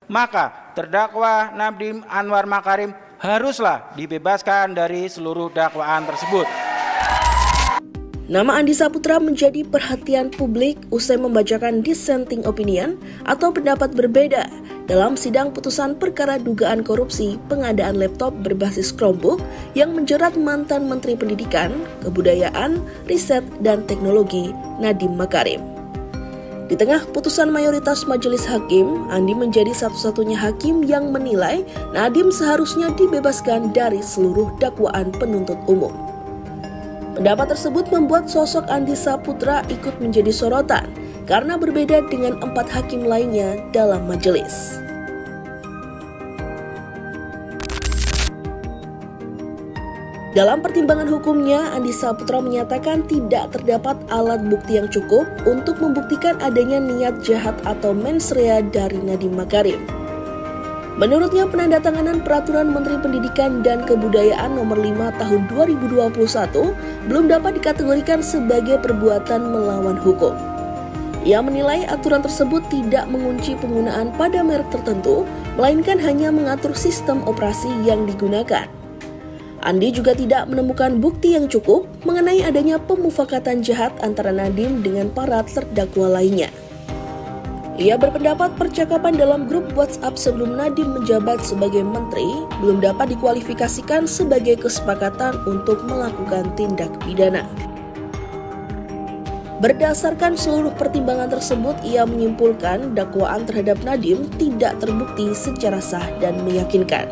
maka terdakwa Nadiem Anwar Makarim haruslah dibebaskan dari seluruh dakwaan tersebut. Nama Andi Saputra menjadi perhatian publik usai membacakan dissenting opinion atau pendapat berbeda dalam sidang putusan perkara dugaan korupsi pengadaan laptop berbasis Chromebook yang menjerat mantan Menteri Pendidikan, Kebudayaan, Riset, dan Teknologi Nadiem Makarim. Di tengah putusan mayoritas majelis hakim, Andi menjadi satu-satunya hakim yang menilai Nadiem seharusnya dibebaskan dari seluruh dakwaan penuntut umum. Pendapat tersebut membuat sosok Andi Saputra ikut menjadi sorotan karena berbeda dengan 4 hakim lainnya dalam majelis. Dalam pertimbangan hukumnya, Andi Saputra menyatakan tidak terdapat alat bukti yang cukup untuk membuktikan adanya niat jahat atau mens rea dari Nadiem Makarim. Menurutnya, penandatanganan Peraturan Menteri Pendidikan dan Kebudayaan Nomor 5 Tahun 2021 belum dapat dikategorikan sebagai perbuatan melawan hukum. Ia menilai aturan tersebut tidak mengunci penggunaan pada merek tertentu, melainkan hanya mengatur sistem operasi yang digunakan. Andi juga tidak menemukan bukti yang cukup mengenai adanya pemufakatan jahat antara Nadiem dengan para terdakwa lainnya. Ia berpendapat percakapan dalam grup WhatsApp sebelum Nadiem menjabat sebagai menteri belum dapat dikualifikasikan sebagai kesepakatan untuk melakukan tindak pidana. Berdasarkan seluruh pertimbangan tersebut, ia menyimpulkan dakwaan terhadap Nadiem tidak terbukti secara sah dan meyakinkan.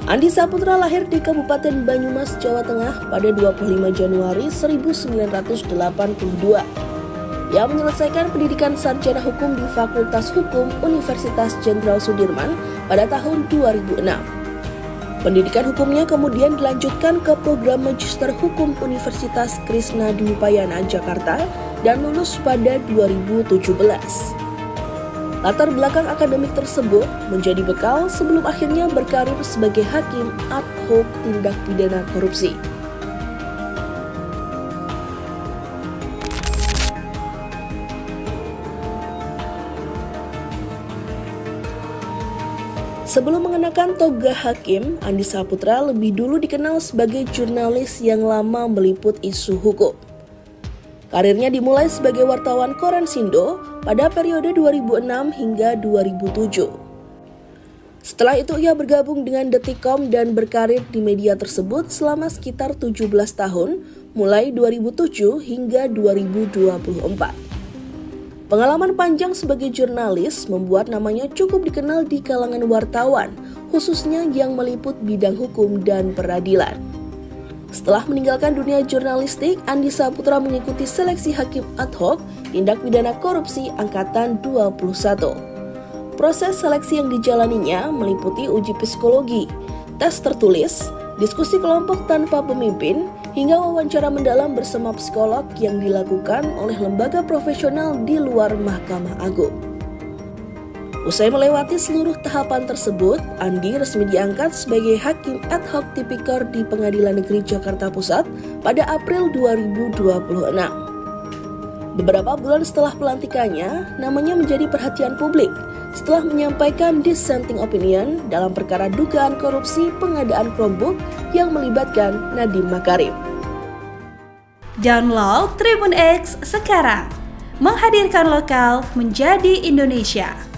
Andi Saputra lahir di Kabupaten Banyumas, Jawa Tengah pada 25 Januari 1982. Ia menyelesaikan pendidikan sarjana hukum di Fakultas Hukum Universitas Jenderal Sudirman pada tahun 2006. Pendidikan hukumnya kemudian dilanjutkan ke program Magister Hukum Universitas Krishna Dwipayana, Jakarta dan lulus pada 2017. Latar belakang akademik tersebut menjadi bekal sebelum akhirnya berkarir sebagai hakim ad hoc tindak pidana korupsi. Sebelum mengenakan toga hakim, Andi Saputra lebih dulu dikenal sebagai jurnalis yang lama meliput isu hukum. Karirnya dimulai sebagai wartawan koran Sindo pada periode 2006 hingga 2007. Setelah itu ia bergabung dengan Detikcom dan berkarir di media tersebut selama sekitar 17 tahun, mulai 2007 hingga 2024. Pengalaman panjang sebagai jurnalis membuat namanya cukup dikenal di kalangan wartawan, khususnya yang meliput bidang hukum dan peradilan. Setelah meninggalkan dunia jurnalistik, Andi Saputra mengikuti seleksi hakim ad hoc tindak pidana korupsi angkatan 21. Proses seleksi yang dijalaninya meliputi uji psikologi, tes tertulis, diskusi kelompok tanpa pemimpin, hingga wawancara mendalam bersama psikolog yang dilakukan oleh lembaga profesional di luar Mahkamah Agung. Usai melewati seluruh tahapan tersebut, Andi resmi diangkat sebagai hakim ad hoc tipikor di Pengadilan Negeri Jakarta Pusat pada April 2026. Beberapa bulan setelah pelantikannya, namanya menjadi perhatian publik setelah menyampaikan dissenting opinion dalam perkara dugaan korupsi pengadaan Chromebook yang melibatkan Nadiem Makarim. Download Tribun X sekarang, menghadirkan lokal menjadi Indonesia.